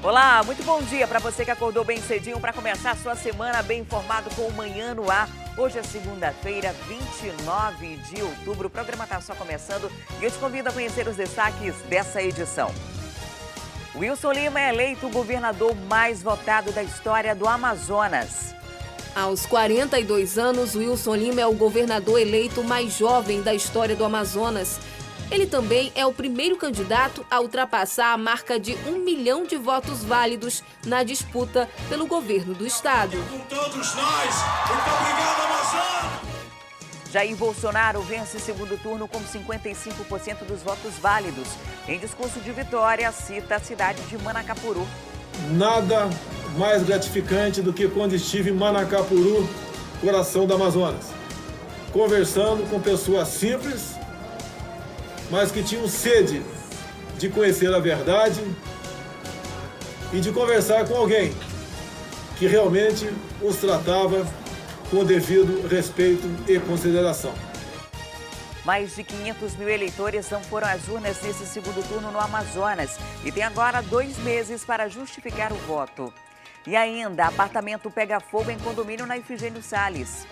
Olá, muito bom dia para você que acordou bem cedinho para começar a sua semana bem informado com o Manhã no Ar. Hoje é segunda-feira, 29 de outubro. O programa está só começando e eu te convido a conhecer os destaques dessa edição. Wilson Lima é eleito o governador mais votado da história do Amazonas. Aos 42 anos, Wilson Lima é o governador eleito mais jovem da história do Amazonas. Ele também é o primeiro candidato a ultrapassar a marca de 1 milhão de votos válidos na disputa pelo governo do estado. Com todos nós, muito obrigado, Amazonas! Jair Bolsonaro vence segundo turno com 55% dos votos válidos. Em discurso de vitória, cita a cidade de Manacapuru. Nada mais gratificante do que quando estive em Manacapuru, coração do Amazonas, conversando com pessoas simples, mas que tinham sede de conhecer a verdade e de conversar com alguém que realmente os tratava com o devido respeito e consideração. Mais de 500 mil eleitores não foram às urnas nesse segundo turno no Amazonas e tem agora 2 meses para justificar o voto. E ainda, apartamento pega fogo em condomínio na Ifigênio Salles.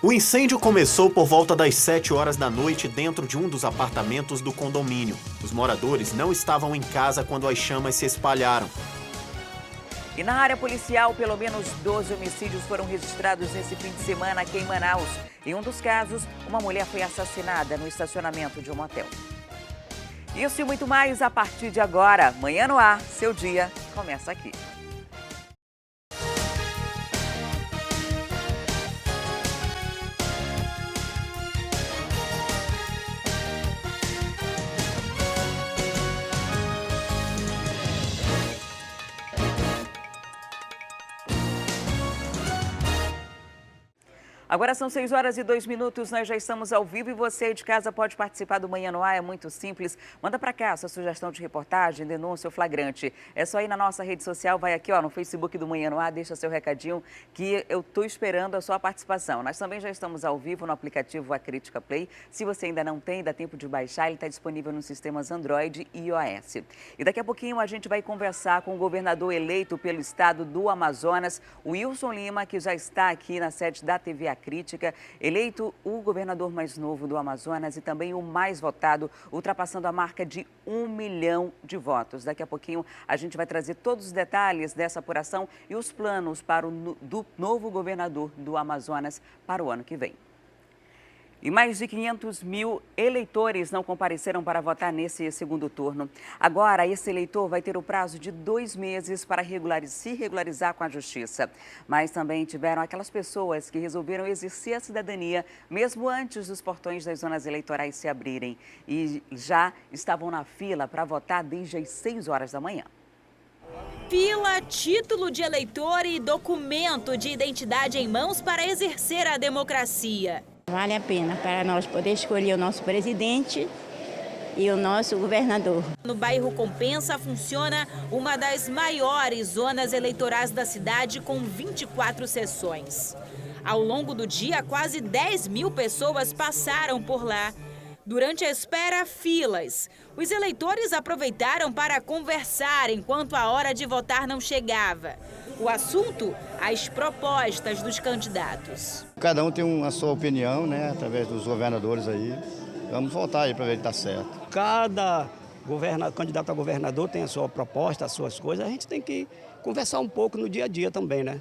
O incêndio começou por volta das 7 horas da noite dentro de um dos apartamentos do condomínio. Os moradores não estavam em casa quando as chamas se espalharam. E na área policial, pelo menos 12 homicídios foram registrados nesse fim de semana aqui em Manaus. Em um dos casos, uma mulher foi assassinada no estacionamento de um motel. Isso e muito mais a partir de agora. Manhã no Ar, seu dia começa aqui. Agora são 6 horas e 2 minutos, nós já estamos ao vivo e você aí de casa pode participar do Manhã no Ar, é muito simples. Manda para cá a sua sugestão de reportagem, denúncia ou flagrante. É só ir na nossa rede social, vai aqui ó, no Facebook do Manhã no Ar, deixa seu recadinho que eu estou esperando a sua participação. Nós também já estamos ao vivo no aplicativo A Crítica Play. Se você ainda não tem, dá tempo de baixar, ele está disponível nos sistemas Android e iOS. E daqui a pouquinho a gente vai conversar com o governador eleito pelo estado do Amazonas, Wilson Lima, que já está aqui na sede da TV A Crítica, eleito o governador mais novo do Amazonas e também o mais votado, ultrapassando a marca de 1 milhão de votos. Daqui a pouquinho a gente vai trazer todos os detalhes dessa apuração e os planos para do novo governador do Amazonas para o ano que vem. E mais de 500 mil eleitores não compareceram para votar nesse segundo turno. Agora, esse eleitor vai ter o prazo de 2 meses para se regularizar com a Justiça. Mas também tiveram aquelas pessoas que resolveram exercer a cidadania mesmo antes dos portões das zonas eleitorais se abrirem. E já estavam na fila para votar desde as 6 horas da manhã. Fila, título de eleitor e documento de identidade em mãos para exercer a democracia. Vale a pena para nós poder escolher o nosso presidente e o nosso governador. No bairro Compensa funciona uma das maiores zonas eleitorais da cidade com 24 sessões. Ao longo do dia, quase 10 mil pessoas passaram por lá. Durante a espera, filas. Os eleitores aproveitaram para conversar enquanto a hora de votar não chegava. O assunto, as propostas dos candidatos. Cada um tem a sua opinião, né, através dos governadores aí. Vamos votar aí para ver se está certo. Cada candidato a governador tem a sua proposta, as suas coisas. A gente tem que conversar um pouco no dia a dia também, né?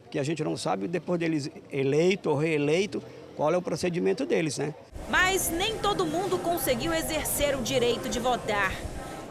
Porque a gente não sabe, depois deles eleito ou reeleito, qual é o procedimento deles, né? Mas nem todo mundo conseguiu exercer o direito de votar.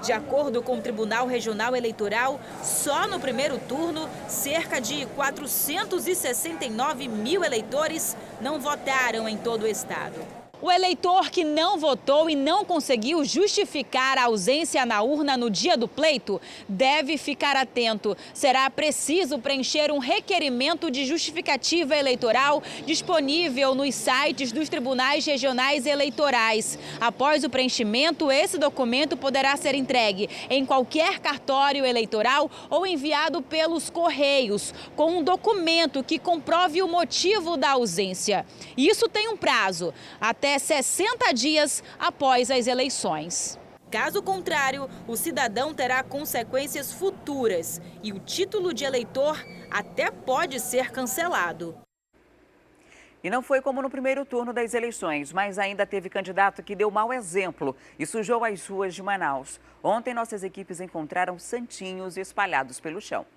De acordo com o Tribunal Regional Eleitoral, só no primeiro turno, cerca de 469 mil eleitores não votaram em todo o estado. O eleitor que não votou e não conseguiu justificar a ausência na urna no dia do pleito deve ficar atento. Será preciso preencher um requerimento de justificativa eleitoral disponível nos sites dos tribunais regionais eleitorais. Após o preenchimento, esse documento poderá ser entregue em qualquer cartório eleitoral ou enviado pelos Correios, com um documento que comprove o motivo da ausência. Isso tem um prazo, até 60 dias após as eleições. Caso contrário, o cidadão terá consequências futuras e o título de eleitor até pode ser cancelado. E não foi como no primeiro turno das eleições, mas ainda teve candidato que deu mau exemplo e sujou as ruas de Manaus. Ontem, nossas equipes encontraram santinhos espalhados pelo chão.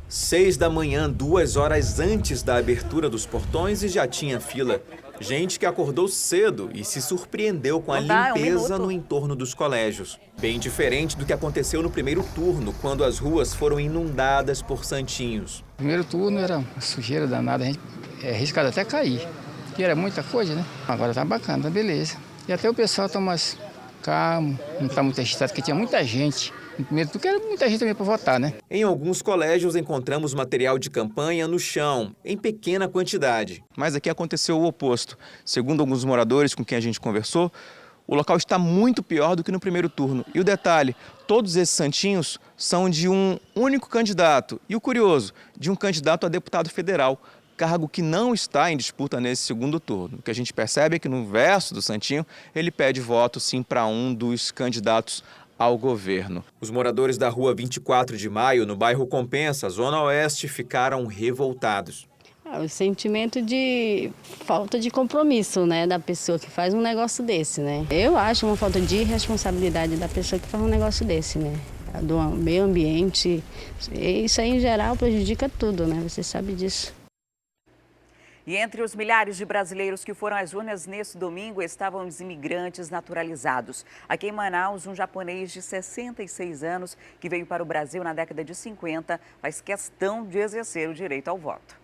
6 da manhã, 2 horas antes da abertura dos portões, e já tinha fila. Gente que acordou cedo e se surpreendeu com a limpeza no entorno dos colégios. Bem diferente do que aconteceu no primeiro turno, quando as ruas foram inundadas por santinhos. O primeiro turno era uma sujeira danada, a gente arriscado até cair, que era muita coisa, né? Agora tá bacana, tá beleza. E até o pessoal tá mais calmo, não tá muito agitado, porque tinha muita gente. No primeiro turno, era muita gente também para votar, né? Em alguns colégios encontramos material de campanha no chão, em pequena quantidade. Mas aqui aconteceu o oposto. Segundo alguns moradores com quem a gente conversou, o local está muito pior do que no primeiro turno. E o detalhe, todos esses santinhos são de um único candidato. E o curioso, de um candidato a deputado federal, cargo que não está em disputa nesse segundo turno. O que a gente percebe é que no verso do santinho, ele pede voto sim para um dos candidatos ao governo. Os moradores da rua 24 de Maio, no bairro Compensa, Zona Oeste, ficaram revoltados. O sentimento de falta de compromisso, né, da pessoa que faz um negócio desse, né? Eu acho uma falta de responsabilidade da pessoa que faz um negócio desse, né? Do meio ambiente, isso aí em geral prejudica tudo, né? Você sabe disso. E entre os milhares de brasileiros que foram às urnas neste domingo estavam os imigrantes naturalizados. Aqui em Manaus, um japonês de 66 anos que veio para o Brasil na década de 50 faz questão de exercer o direito ao voto.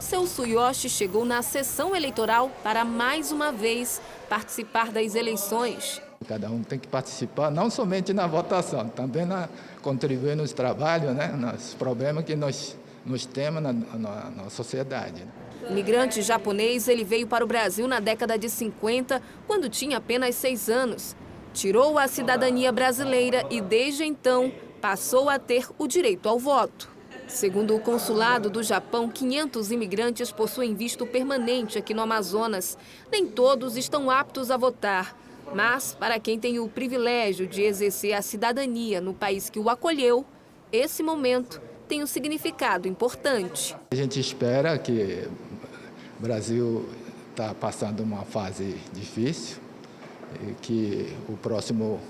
Seu Suyoshi chegou na sessão eleitoral para mais uma vez participar das eleições. Cada um tem que participar, não somente na votação, também contribuir nos trabalhos, né, nos problemas que nós temos na sociedade. Imigrante japonês, ele veio para o Brasil na década de 50, quando tinha apenas 6 anos. Tirou a cidadania brasileira e, desde então, passou a ter o direito ao voto. Segundo o consulado do Japão, 500 imigrantes possuem visto permanente aqui no Amazonas. Nem todos estão aptos a votar, mas para quem tem o privilégio de exercer a cidadania no país que o acolheu, esse momento tem um significado importante. A gente espera que o Brasil está passando uma fase difícil e que o próximo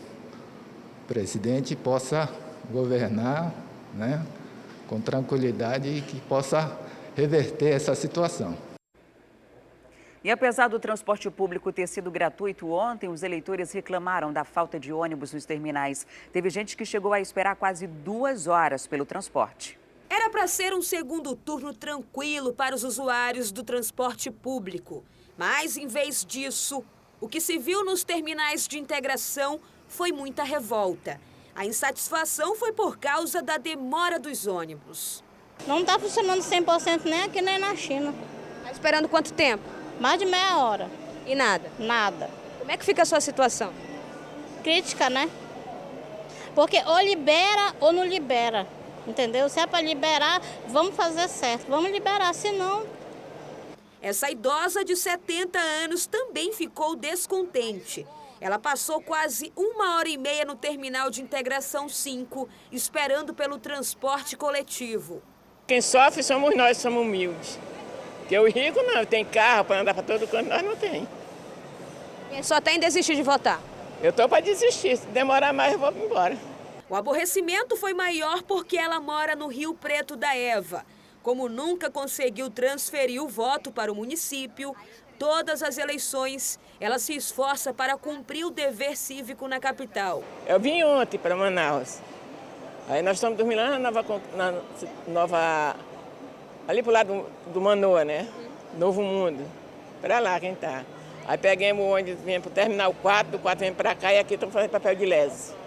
presidente possa governar, né, com tranquilidade e que possa reverter essa situação. E apesar do transporte público ter sido gratuito ontem, os eleitores reclamaram da falta de ônibus nos terminais. Teve gente que chegou a esperar quase 2 horas pelo transporte. Era para ser um segundo turno tranquilo para os usuários do transporte público. Mas, em vez disso, o que se viu nos terminais de integração foi muita revolta. A insatisfação foi por causa da demora dos ônibus. Não está funcionando 100% nem aqui nem na China. Está esperando quanto tempo? Mais de meia hora. E nada? Nada. Como é que fica a sua situação? Crítica, né? Porque ou libera ou não libera. Entendeu? Se é para liberar, vamos fazer certo. Vamos liberar, senão... Essa idosa de 70 anos também ficou descontente. Ela passou quase 1h30 no terminal de integração 5, esperando pelo transporte coletivo. Quem sofre somos nós, somos humildes. Porque o rico não, tem carro para andar para todo canto, nós não tem. Só tem desistir de votar? Eu estou para desistir, se demorar mais eu vou embora. O aborrecimento foi maior porque ela mora no Rio Preto da Eva. Como nunca conseguiu transferir o voto para o município, todas as eleições, ela se esforça para cumprir o dever cívico na capital. Eu vim ontem para Manaus. Aí nós estamos dormindo lá na nova ali pro lado do Manoa, né? Novo Mundo. Para lá quem tá. Aí pegamos o ônibus, viemos para o terminal 4, do 4 viemos para cá e aqui estamos fazendo papel de lese.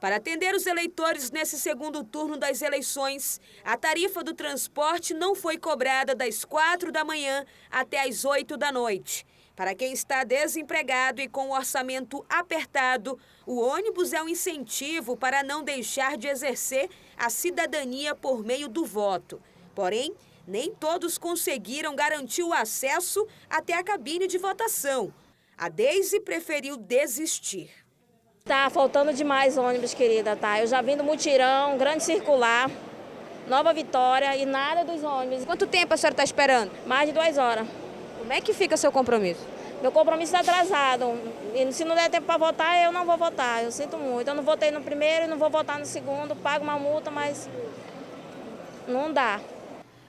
Para atender os eleitores nesse segundo turno das eleições, a tarifa do transporte não foi cobrada das 4 da manhã até as 8 da noite. Para quem está desempregado e com o orçamento apertado, o ônibus é um incentivo para não deixar de exercer a cidadania por meio do voto. Porém, nem todos conseguiram garantir o acesso até a cabine de votação. A Deise preferiu desistir. Tá faltando demais ônibus, querida, tá? Eu já vim do Mutirão, Grande Circular, Nova Vitória e nada dos ônibus. Quanto tempo a senhora está esperando? Mais de 2 horas. Como é que fica seu compromisso? Meu compromisso está atrasado. E se não der tempo para votar, eu não vou votar. Eu sinto muito. Eu não votei no primeiro e não vou votar no segundo. Pago uma multa, mas não dá.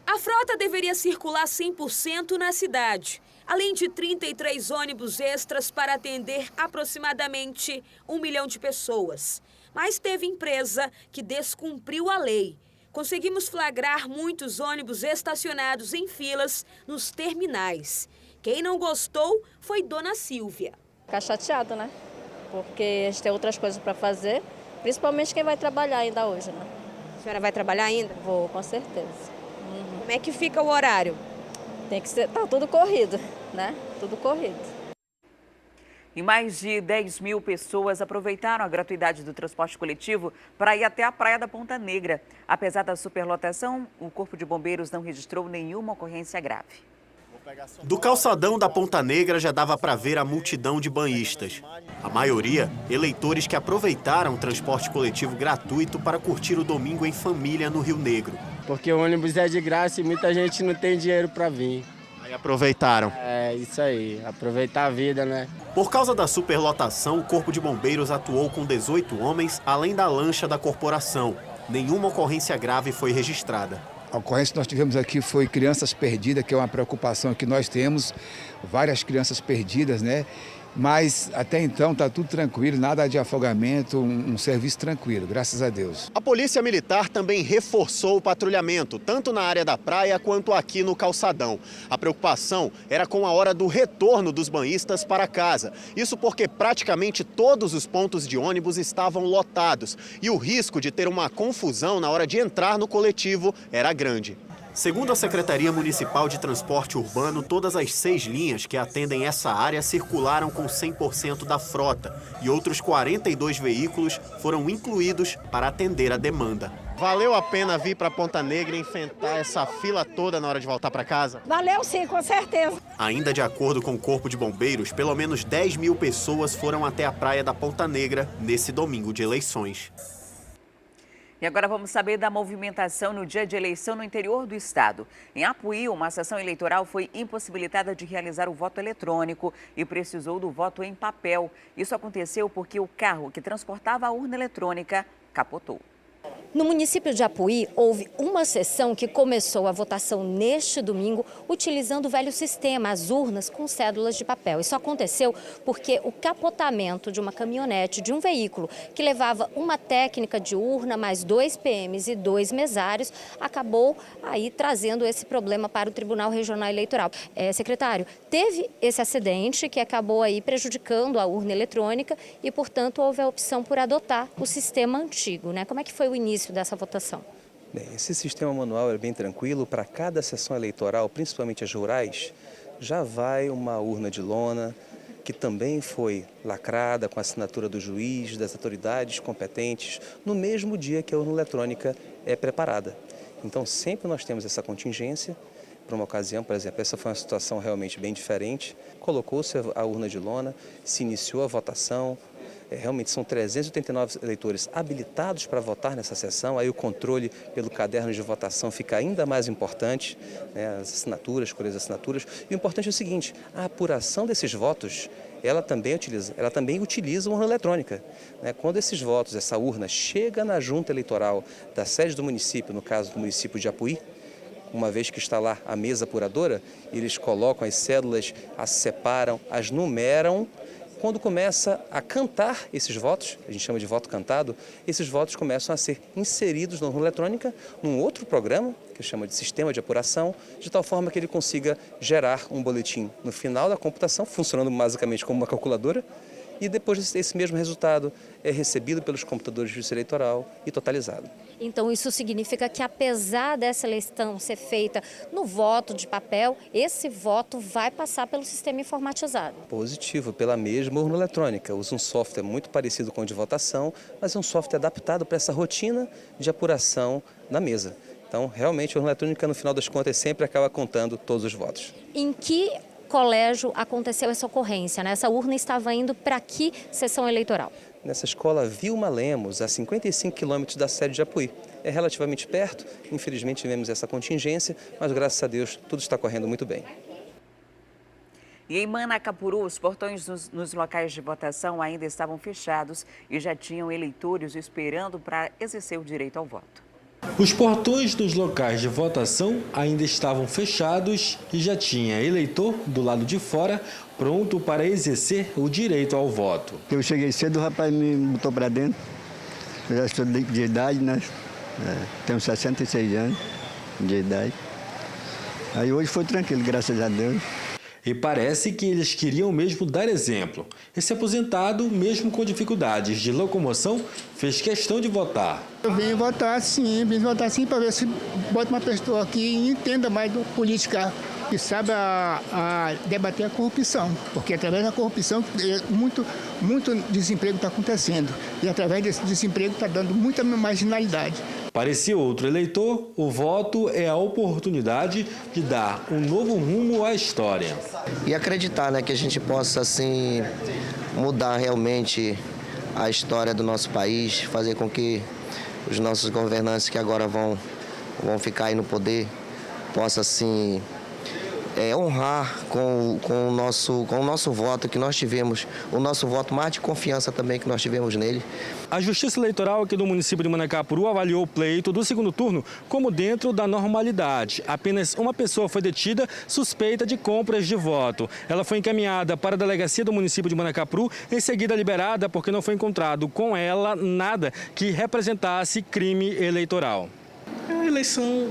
A frota deveria circular 100% na cidade, além de 33 ônibus extras para atender aproximadamente 1 milhão de pessoas. Mas teve empresa que descumpriu a lei. Conseguimos flagrar muitos ônibus estacionados em filas nos terminais. Quem não gostou foi Dona Silvia. Ficar chateado, né? Porque a gente tem outras coisas para fazer, principalmente quem vai trabalhar ainda hoje, né? A senhora vai trabalhar ainda? Vou, com certeza. Como é que fica o horário? Tem que ser, tá tudo corrido, né? Tudo corrido. E mais de 10 mil pessoas aproveitaram a gratuidade do transporte coletivo para ir até a praia da Ponta Negra. Apesar da superlotação, o Corpo de Bombeiros não registrou nenhuma ocorrência grave. Do calçadão da Ponta Negra já dava para ver a multidão de banhistas. A maioria, eleitores que aproveitaram o transporte coletivo gratuito para curtir o domingo em família no Rio Negro. Porque o ônibus é de graça e muita gente não tem dinheiro para vir. Aí aproveitaram. É, isso aí, aproveitar a vida, né? Por causa da superlotação, o Corpo de Bombeiros atuou com 18 homens, além da lancha da corporação. Nenhuma ocorrência grave foi registrada. A ocorrência que nós tivemos aqui foi crianças perdidas, que é uma preocupação que nós temos, várias crianças perdidas, né? Mas até então está tudo tranquilo, nada de afogamento, um serviço tranquilo, graças a Deus. A Polícia Militar também reforçou o patrulhamento, tanto na área da praia quanto aqui no calçadão. A preocupação era com a hora do retorno dos banhistas para casa. Isso porque praticamente todos os pontos de ônibus estavam lotados e o risco de ter uma confusão na hora de entrar no coletivo era grande. Segundo a Secretaria Municipal de Transporte Urbano, todas as 6 linhas que atendem essa área circularam com 100% da frota e outros 42 veículos foram incluídos para atender a demanda. Valeu a pena vir para Ponta Negra e enfrentar essa fila toda na hora de voltar para casa? Valeu sim, com certeza. Ainda de acordo com o Corpo de Bombeiros, pelo menos 10 mil pessoas foram até a praia da Ponta Negra nesse domingo de eleições. E agora vamos saber da movimentação no dia de eleição no interior do estado. Em Apuí, uma sessão eleitoral foi impossibilitada de realizar o voto eletrônico e precisou do voto em papel. Isso aconteceu porque o carro que transportava a urna eletrônica capotou. No município de Apuí, houve uma sessão que começou a votação neste domingo utilizando o velho sistema, as urnas com cédulas de papel. Isso aconteceu porque o capotamento de uma caminhonete de um veículo que levava uma técnica de urna, mais 2 PMs e 2 mesários, acabou aí trazendo esse problema para o Tribunal Regional Eleitoral. Secretário, teve esse acidente que acabou aí prejudicando a urna eletrônica e, portanto, houve a opção por adotar o sistema antigo, né? Como é que foi o início dessa votação? Bem, esse sistema manual é bem tranquilo. Para cada sessão eleitoral, principalmente as rurais, já vai uma urna de lona que também foi lacrada com a assinatura do juiz, das autoridades competentes, no mesmo dia que a urna eletrônica é preparada. Então sempre nós temos essa contingência. Para uma ocasião, por exemplo, essa foi uma situação realmente bem diferente. Colocou-se a urna de lona, se iniciou a votação. Realmente são 389 eleitores habilitados para votar nessa sessão, aí o controle pelo caderno de votação fica ainda mais importante, né, as assinaturas, escolher as assinaturas. E o importante é o seguinte, a apuração desses votos, ela também utiliza uma urna eletrônica. Né? Quando esses votos, essa urna, chega na junta eleitoral da sede do município, no caso do município de Apuí, uma vez que está lá a mesa apuradora, eles colocam as cédulas, as separam, as numeram. Quando começa a cantar esses votos, a gente chama de voto cantado, esses votos começam a ser inseridos na urna eletrônica num outro programa, que chama de sistema de apuração, de tal forma que ele consiga gerar um boletim no final da computação, funcionando basicamente como uma calculadora, e depois esse mesmo resultado é recebido pelos computadores de justiça eleitoral e totalizado. Então isso significa que apesar dessa eleição ser feita no voto de papel, esse voto vai passar pelo sistema informatizado. Positivo, pela mesma urna eletrônica. Usa um software muito parecido com o de votação, mas é um software adaptado para essa rotina de apuração na mesa. Então, realmente, a urna eletrônica, no final das contas, sempre acaba contando todos os votos. Em que colégio aconteceu essa ocorrência, né? Essa urna estava indo para que sessão eleitoral? Nessa escola Vilma Lemos, a 55 quilômetros da sede de Japuí. É relativamente perto, infelizmente tivemos essa contingência, mas graças a Deus tudo está correndo muito bem. E em Manacapuru, os portões nos locais de votação ainda estavam fechados e já tinham eleitores esperando para exercer o direito ao voto. Os portões dos locais de votação ainda estavam fechados e já tinha eleitor do lado de fora pronto para exercer o direito ao voto. Eu cheguei cedo, o rapaz me botou para dentro. Eu já estou de idade, né? Tenho 66 anos de idade. Aí hoje foi tranquilo, graças a Deus. E parece que eles queriam mesmo dar exemplo. Esse aposentado, mesmo com dificuldades de locomoção, fez questão de votar. Eu vim votar sim para ver se bota uma pessoa aqui e entenda mais do política e saiba a debater a corrupção, porque através da corrupção muito desemprego está acontecendo e através desse desemprego está dando muita marginalidade. Para esse outro eleitor, o voto é a oportunidade de dar um novo rumo à história. E acreditar, né, que a gente possa assim mudar realmente a história do nosso país, fazer com que os nossos governantes que agora vão ficar aí no poder possam assim honrar com o nosso voto que nós tivemos, o nosso voto mais de confiança também que nós tivemos nele. A Justiça Eleitoral aqui do município de Manacapuru avaliou o pleito do segundo turno como dentro da normalidade. Apenas uma pessoa foi detida suspeita de compras de voto. Ela foi encaminhada para a delegacia do município de Manacapuru, em seguida liberada porque não foi encontrado com ela nada que representasse crime eleitoral. A eleição,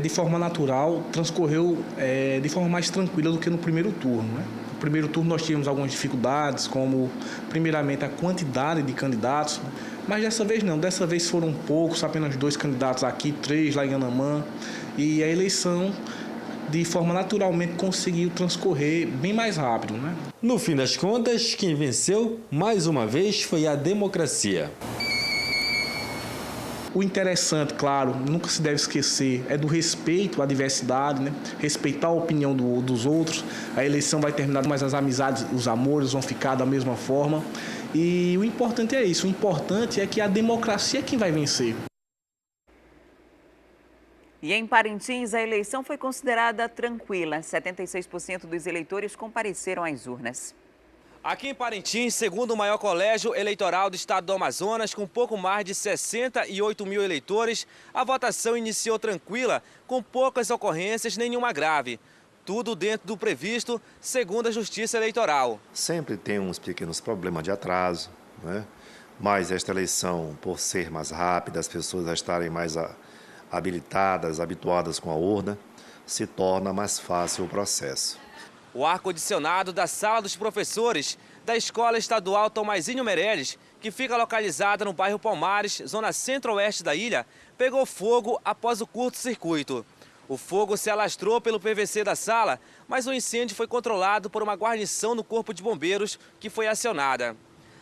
de forma natural, transcorreu de forma mais tranquila do que no primeiro turno, né? No primeiro turno nós tivemos algumas dificuldades, como, primeiramente, a quantidade de candidatos, mas dessa vez não. Dessa vez foram poucos, apenas 2 candidatos aqui, 3 lá em Anamã, e a eleição, de forma naturalmente, conseguiu transcorrer bem mais rápido, né? No fim das contas, quem venceu, mais uma vez, foi a democracia. O interessante, claro, nunca se deve esquecer, é do respeito à diversidade, né? Respeitar a opinião dos outros. A eleição vai terminar, mas as amizades, os amores vão ficar da mesma forma. E o importante é isso, o importante é que a democracia é quem vai vencer. E em Parintins, a eleição foi considerada tranquila. 76% dos eleitores compareceram às urnas. Aqui em Parintins, segundo o maior colégio eleitoral do estado do Amazonas, com pouco mais de 68 mil eleitores, a votação iniciou tranquila, com poucas ocorrências, nenhuma grave. Tudo dentro do previsto, segundo a Justiça Eleitoral. Sempre tem uns pequenos problemas de atraso, né? Mas esta eleição, por ser mais rápida, as pessoas já estarem mais habilitadas, habituadas com a urna, se torna mais fácil o processo. O ar-condicionado da Sala dos Professores da Escola Estadual Tomazinho Meirelles, que fica localizada no bairro Palmares, zona centro-oeste da ilha, pegou fogo após o curto-circuito. O fogo se alastrou pelo PVC da sala, mas o incêndio foi controlado por uma guarnição no Corpo de Bombeiros, que foi acionada.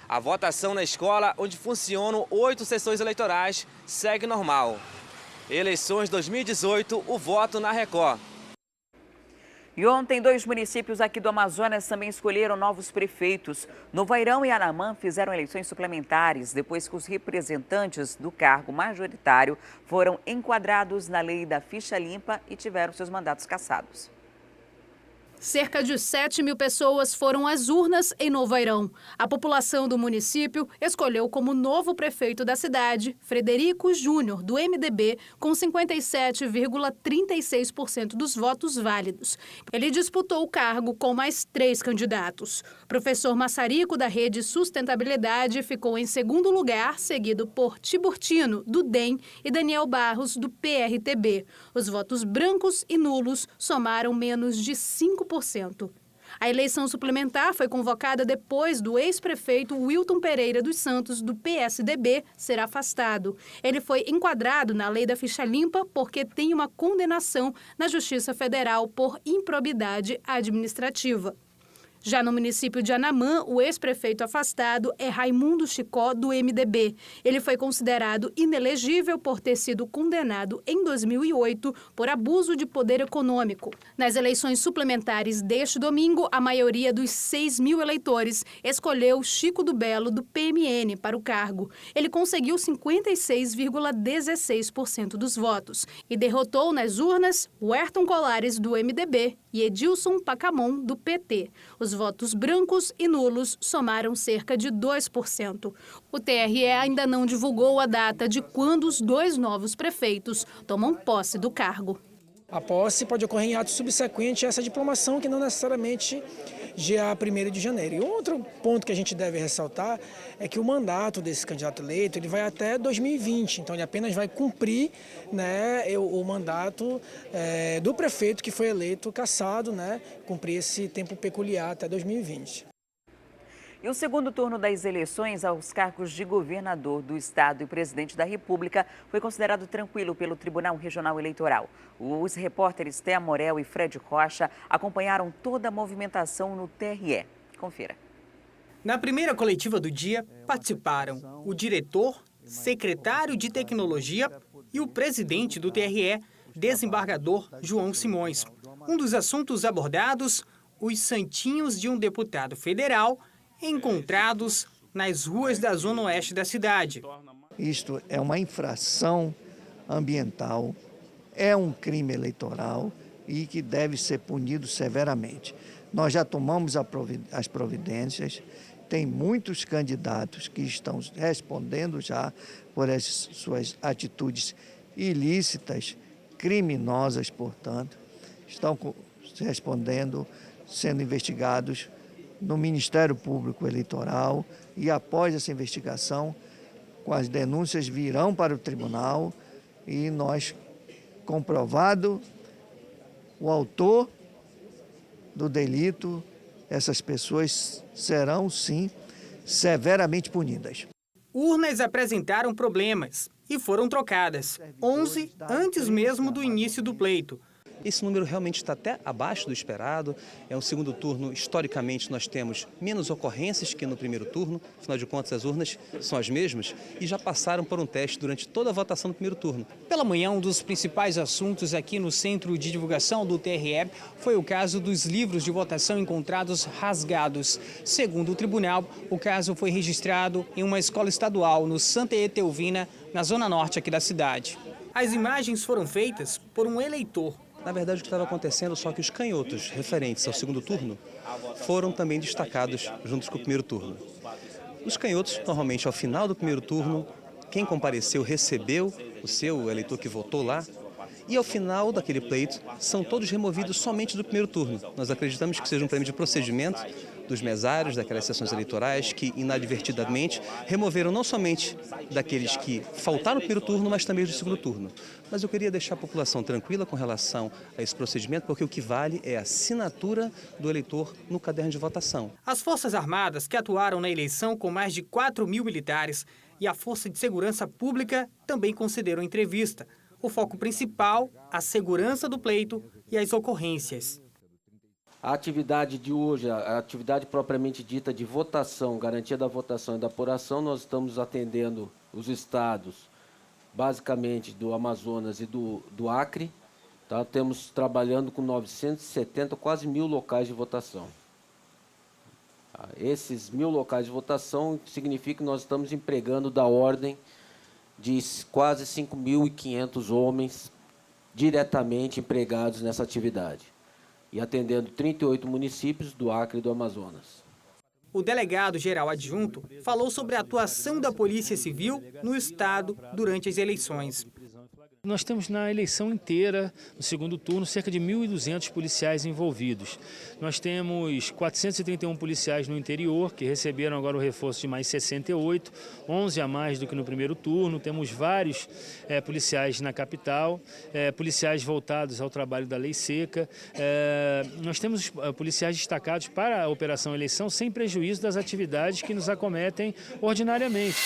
A votação na escola, onde funcionam 8 sessões eleitorais, segue normal. Eleições 2018, o voto na Record. E ontem, 2 municípios aqui do Amazonas também escolheram novos prefeitos. Novairão e Anamã fizeram eleições suplementares depois que os representantes do cargo majoritário foram enquadrados na lei da ficha limpa e tiveram seus mandatos cassados. Cerca de 7 mil pessoas foram às urnas em Novairão. A população do município escolheu como novo prefeito da cidade Frederico Júnior, do MDB, com 57,36% dos votos válidos. Ele disputou o cargo com mais 3 candidatos. O professor Massarico, da Rede Sustentabilidade, ficou em segundo lugar, seguido por Tiburtino, do DEM, e Daniel Barros, do PRTB. Os votos brancos e nulos somaram menos de 5%. A eleição suplementar foi convocada depois do ex-prefeito Wilton Pereira dos Santos, do PSDB, ser afastado. Ele foi enquadrado na lei da ficha limpa porque tem uma condenação na Justiça Federal por improbidade administrativa. Já no município de Anamã, o ex-prefeito afastado é Raimundo Chicó, do MDB. Ele foi considerado inelegível por ter sido condenado em 2008 por abuso de poder econômico. Nas eleições suplementares deste domingo, a maioria dos 6 mil eleitores escolheu Chico do Belo, do PMN, para o cargo. Ele conseguiu 56,16% dos votos e derrotou nas urnas Werton Colares, do MDB, e Edilson Pacamon, do PT. Os votos brancos e nulos somaram cerca de 2%. O TRE ainda não divulgou a data de quando os 2 novos prefeitos tomam posse do cargo. A posse pode ocorrer em ato subsequente a essa diplomação, que não necessariamente dia 1º de janeiro. E outro ponto que a gente deve ressaltar é que o mandato desse candidato eleito ele vai até 2020, então ele apenas vai cumprir, né, o mandato do prefeito que foi eleito cassado, né, cumprir esse tempo peculiar até 2020. E o segundo turno das eleições aos cargos de governador do estado e presidente da República foi considerado tranquilo pelo Tribunal Regional Eleitoral. Os repórteres Thea Morel e Fred Rocha acompanharam toda a movimentação no TRE. Confira. Na primeira coletiva do dia, participaram o diretor, secretário de Tecnologia e o presidente do TRE, desembargador João Simões. Um dos assuntos abordados, os santinhos de um deputado federal encontrados nas ruas da zona oeste da cidade. Isto é uma infração ambiental, é um crime eleitoral e que deve ser punido severamente. Nós já tomamos as providências, tem muitos candidatos que estão respondendo já por essas suas atitudes ilícitas, criminosas, portanto, estão respondendo, sendo investigados no Ministério Público Eleitoral e após essa investigação, com as denúncias virão para o tribunal e nós, comprovado o autor do delito, essas pessoas serão sim severamente punidas. Urnas apresentaram problemas e foram trocadas, 11 antes mesmo do início do pleito. Esse número realmente está até abaixo do esperado. É um segundo turno, historicamente, nós temos menos ocorrências que no primeiro turno. Afinal de contas, as urnas são as mesmas e já passaram por um teste durante toda a votação do primeiro turno. Pela manhã, um dos principais assuntos aqui no Centro de Divulgação do TRE foi o caso dos livros de votação encontrados rasgados. Segundo o tribunal, o caso foi registrado em uma escola estadual no Santa Etelvina, na zona norte aqui da cidade. As imagens foram feitas por um eleitor. Na verdade, o que estava acontecendo, só que os canhotos referentes ao segundo turno foram também destacados juntos com o primeiro turno. Os canhotos, normalmente, ao final do primeiro turno, quem compareceu recebeu o seu eleitor que votou lá e, ao final daquele pleito, são todos removidos somente do primeiro turno. Nós acreditamos que seja um prêmio de procedimento dos mesários daquelas sessões eleitorais que, inadvertidamente, removeram não somente daqueles que faltaram no primeiro turno, mas também do segundo turno. Mas eu queria deixar a população tranquila com relação a esse procedimento, porque o que vale é a assinatura do eleitor no caderno de votação. As Forças Armadas, que atuaram na eleição com mais de 4 mil militares, e a Força de Segurança Pública também concederam entrevista. O foco principal, a segurança do pleito e as ocorrências. A atividade de hoje, a atividade propriamente dita de votação, garantia da votação e da apuração, nós estamos atendendo os estados, basicamente do Amazonas e do Acre. Tá? Temos trabalhando com 970, quase 1.000 locais de votação. Esses 1.000 locais de votação significa que nós estamos empregando da ordem de quase 5.500 homens diretamente empregados nessa atividade e atendendo 38 municípios do Acre e do Amazonas. O delegado-geral adjunto falou sobre a atuação da Polícia Civil no estado durante as eleições. Nós temos na eleição inteira, no segundo turno, cerca de 1.200 policiais envolvidos. Nós temos 431 policiais no interior, que receberam agora o reforço de mais 68, 11 a mais do que no primeiro turno. Temos vários policiais na capital, policiais voltados ao trabalho da lei seca. Nós temos policiais destacados para a Operação Eleição, sem prejuízo das atividades que nos acometem ordinariamente.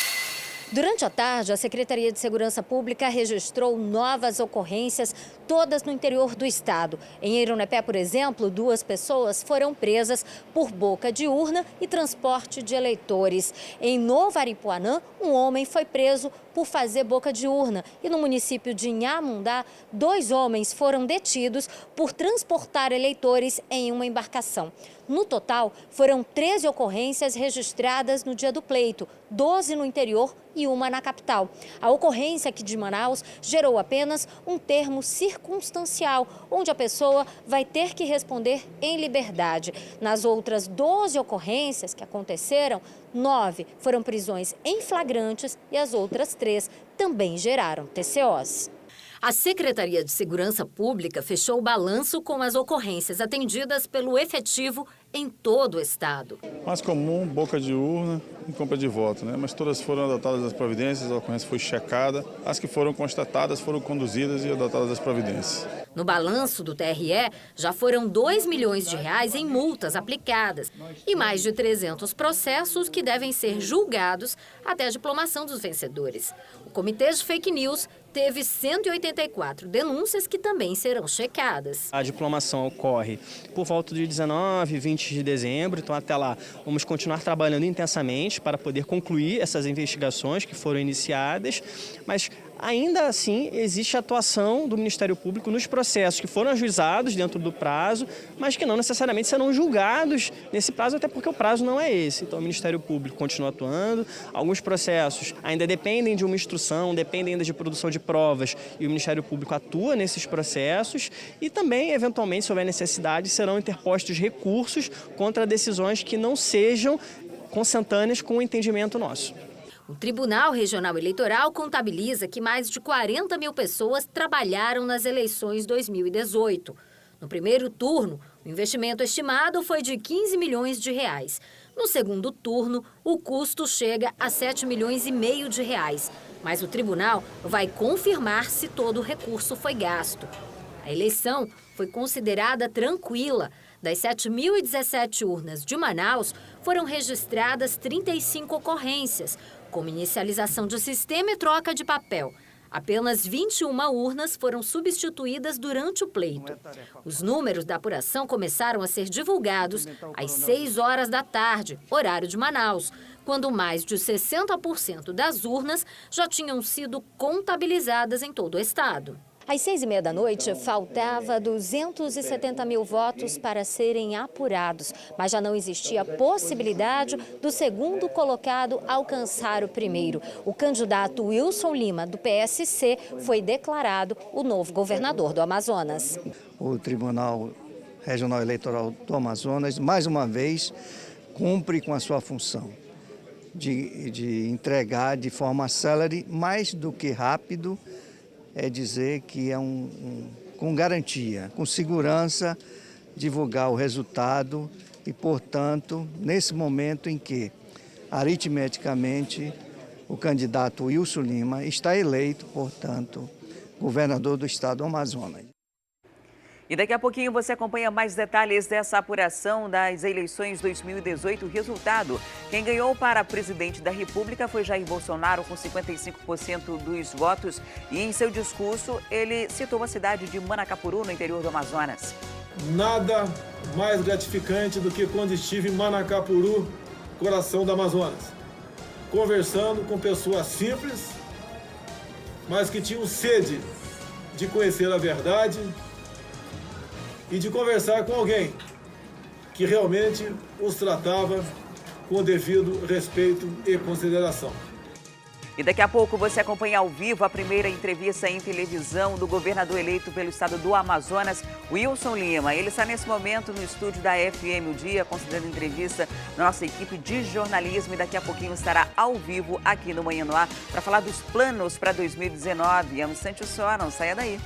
Durante a tarde, a Secretaria de Segurança Pública registrou novas ocorrências, todas no interior do estado. Em Eirunepé, por exemplo, 2 pessoas foram presas por boca de urna e transporte de eleitores. Em Novo Aripuanã, um homem foi preso por fazer boca de urna. E no município de Inhamundá, 2 homens foram detidos por transportar eleitores em uma embarcação. No total, foram 13 ocorrências registradas no dia do pleito, 12 no interior e 1 na capital. A ocorrência aqui de Manaus gerou apenas um termo circunstancial, onde a pessoa vai ter que responder em liberdade. Nas outras 12 ocorrências que aconteceram, 9 foram prisões em flagrantes e as outras 3 também geraram TCOs. A Secretaria de Segurança Pública fechou o balanço com as ocorrências atendidas pelo efetivo em todo o estado. Mais comum, boca de urna e compra de voto, né? Mas todas foram adotadas as providências, a ocorrência foi checada, as que foram constatadas foram conduzidas e adotadas as providências. No balanço do TRE, já foram R$2 milhões em multas aplicadas e mais de 300 processos que devem ser julgados até a diplomação dos vencedores. O Comitê de Fake News teve 184 denúncias que também serão checadas. A diplomação ocorre por volta de 19, 20 de dezembro, então até lá vamos continuar trabalhando intensamente para poder concluir essas investigações que foram iniciadas, mas ainda assim existe a atuação do Ministério Público nos processos que foram ajuizados dentro do prazo, mas que não necessariamente serão julgados nesse prazo, até porque o prazo não é esse. Então o Ministério Público continua atuando, alguns processos ainda dependem de uma instrução, dependem ainda de produção de provas e o Ministério Público atua nesses processos e também, eventualmente, se houver necessidade, serão interpostos recursos contra decisões que não sejam consentâneas com o entendimento nosso. O Tribunal Regional Eleitoral contabiliza que mais de 40 mil pessoas trabalharam nas eleições 2018. No primeiro turno, o investimento estimado foi de R$15 milhões. No segundo turno, o custo chega a R$7,5 milhões. Mas o tribunal vai confirmar se todo o recurso foi gasto. A eleição foi considerada tranquila. Das 7.017 urnas de Manaus, foram registradas 35 ocorrências, como inicialização de sistema e troca de papel. Apenas 21 urnas foram substituídas durante o pleito. Os números da apuração começaram a ser divulgados às 6 horas da tarde, horário de Manaus, quando mais de 60% das urnas já tinham sido contabilizadas em todo o estado. Às 6h30 da noite, faltava 270 mil votos para serem apurados, mas já não existia possibilidade do segundo colocado alcançar o primeiro. O candidato Wilson Lima, do PSC, foi declarado o novo governador do Amazonas. O Tribunal Regional Eleitoral do Amazonas, mais uma vez, cumpre com a sua função de entregar de forma célere, mais do que rápido, é dizer que é com garantia, com segurança, divulgar o resultado e, portanto, nesse momento em que, aritmeticamente, o candidato Wilson Lima está eleito, portanto, governador do estado do Amazonas. E daqui a pouquinho você acompanha mais detalhes dessa apuração das eleições 2018. O resultado: quem ganhou para presidente da República foi Jair Bolsonaro, com 55% dos votos. E em seu discurso, ele citou a cidade de Manacapuru, no interior do Amazonas. Nada mais gratificante do que quando estive em Manacapuru, coração do Amazonas, conversando com pessoas simples, mas que tinham sede de conhecer a verdade e de conversar com alguém que realmente os tratava com o devido respeito e consideração. E daqui a pouco você acompanha ao vivo a primeira entrevista em televisão do governador eleito pelo estado do Amazonas, Wilson Lima. Ele está nesse momento no estúdio da FM O Dia, concedendo entrevista à nossa equipe de jornalismo, e daqui a pouquinho estará ao vivo aqui no Manhã no Ar para falar dos planos para 2019. É um instante só, não saia daí.